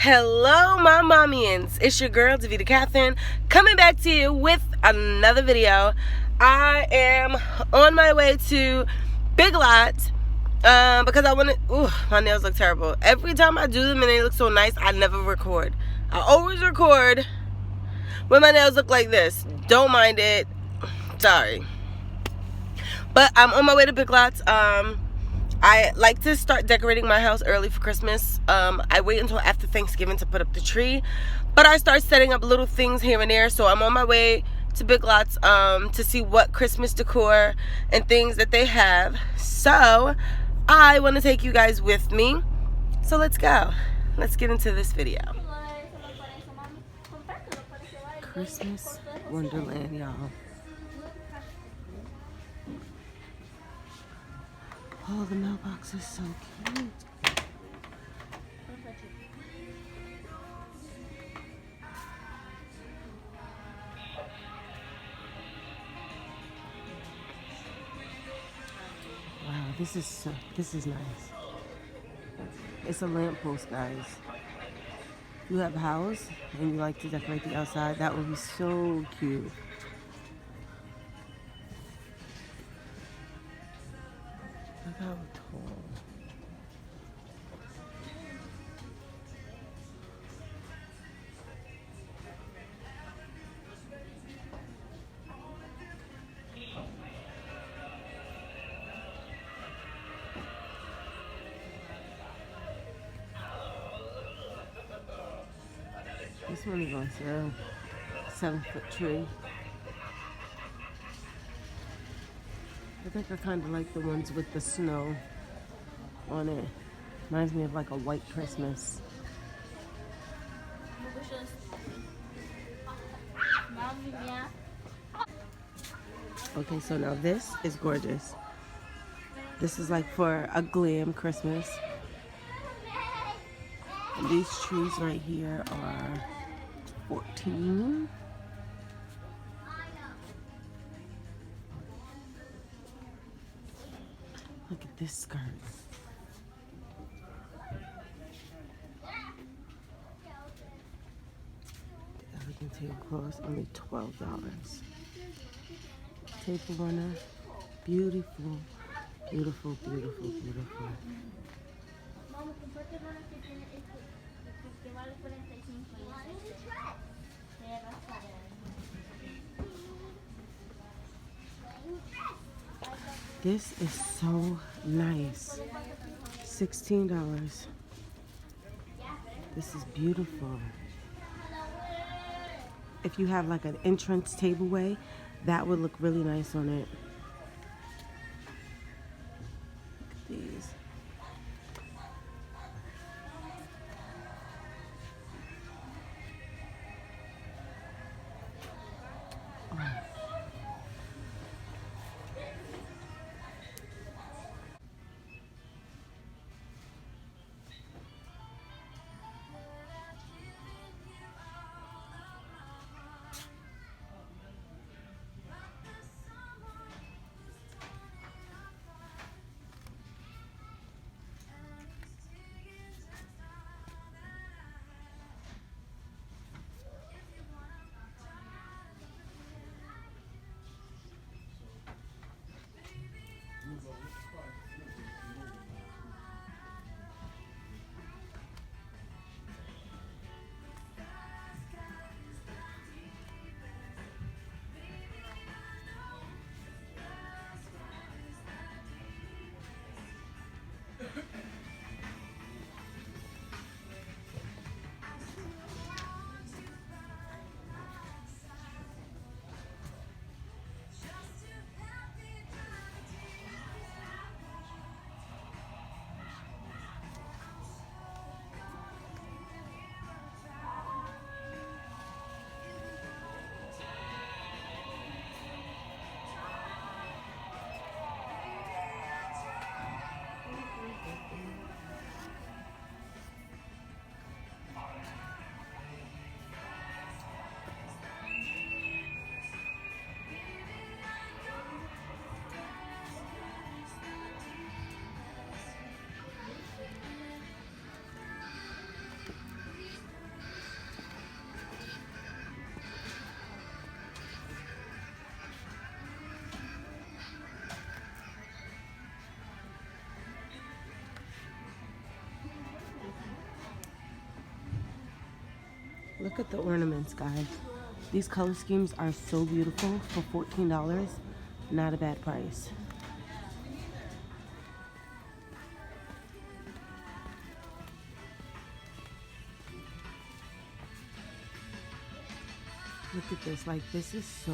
Hello, my mommians. It's your girl, Davita Catherine, coming back to you with another video. I am on my way to BigLots because I want to. Ooh, my nails look terrible. Every time I do them and they look so nice, I never record. I always record when my nails look like this. Don't mind it. Sorry. But I'm on my way to BigLots. I like to start decorating my house early for Christmas. I wait until after Thanksgiving to put up the tree, but I start setting up little things here and there. So I'm on my way to BigLots to see what Christmas decor and things that they have. So I want to take you guys with me. So let's go. Let's get into this video. Christmas Wonderland, y'all. Oh, the mailbox is so cute. Wow, this is nice. It's a lamppost, guys. If you have a house and you like to decorate the outside, that would be so cute. Look how tall. This one is on sale. 7-foot tree. I think I kind of like the ones with the snow on it. Reminds me of like a white Christmas. Okay, so now this is gorgeous. This is like for a glam Christmas. And these trees right here are $14. Look at this skirt. The elegant tablecloths, only $12. Table runner, beautiful, beautiful, beautiful, beautiful. This is so nice. $16. This is beautiful. If you have like an entrance tableway, that would look really nice on it. Look at these. Look at the ornaments, guys. These color schemes are so beautiful for $14. Not a bad price. Look at this, like this is so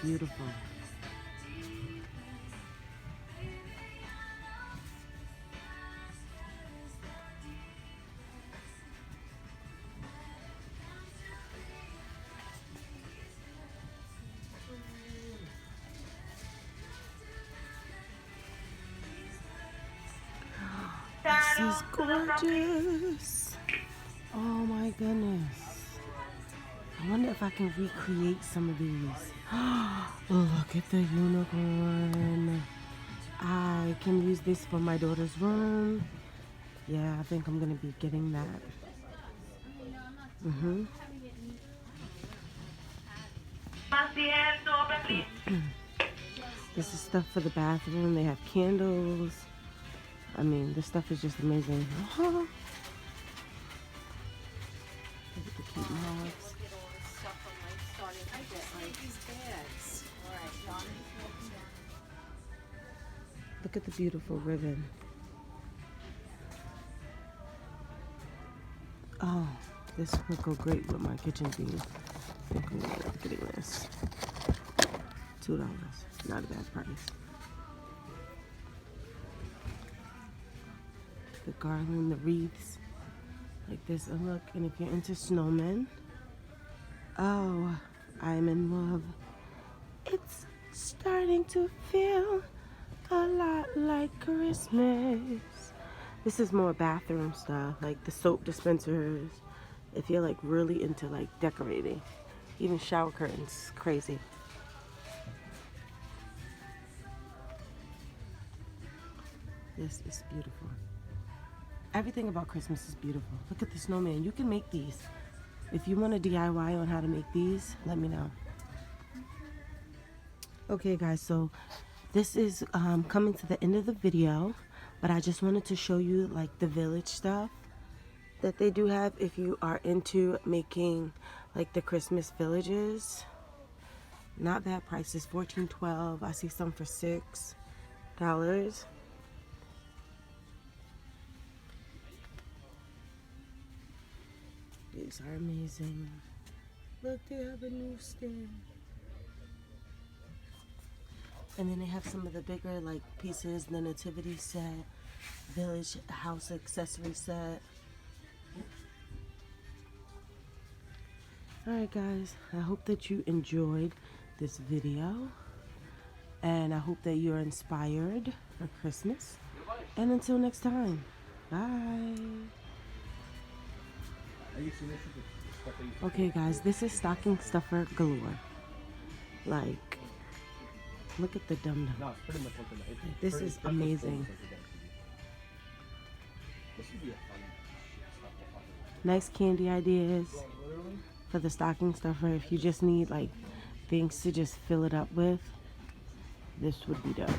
beautiful. This is gorgeous. Oh my goodness. I wonder if I can recreate some of these. Look at the unicorn. I can use this for my daughter's room. Yeah, I think I'm gonna be getting that. This is stuff for the bathroom. They have candles. I mean, this stuff is just amazing. Look at the cute mugs. Look at the beautiful ribbon. Oh, this would go great with my kitchen theme. I think I'm gonna end up getting this. $2, not a bad price. The garland, the wreaths, like this. And look, and if you're into snowmen, oh, I'm in love. It's starting to feel a lot like Christmas. This is more bathroom stuff, like the soap dispensers. If you're like really into like decorating, even shower curtains, crazy. This is beautiful. Everything about Christmas is beautiful. Look at the snowman. You can make these. If you want a DIY on how to make these, let me know. Okay guys, so this is coming to the end of the video, but I just wanted to show you like the village stuff that they do have if you are into making like the Christmas villages. Not bad prices, $14.12. I see some for $6. These are amazing. Look, they have a new stand. And then they have some of the bigger like pieces, the nativity set, village house accessory set. Alright guys, I hope that you enjoyed this video. And I hope that you're inspired for Christmas. And until next time, bye. Okay guys, this is stocking stuffer galore. Like, look at the dum-dum. No, it's pretty much like this is amazing. Nice candy ideas for the stocking stuffer. If you just need like things to just fill it up with, this would be dope.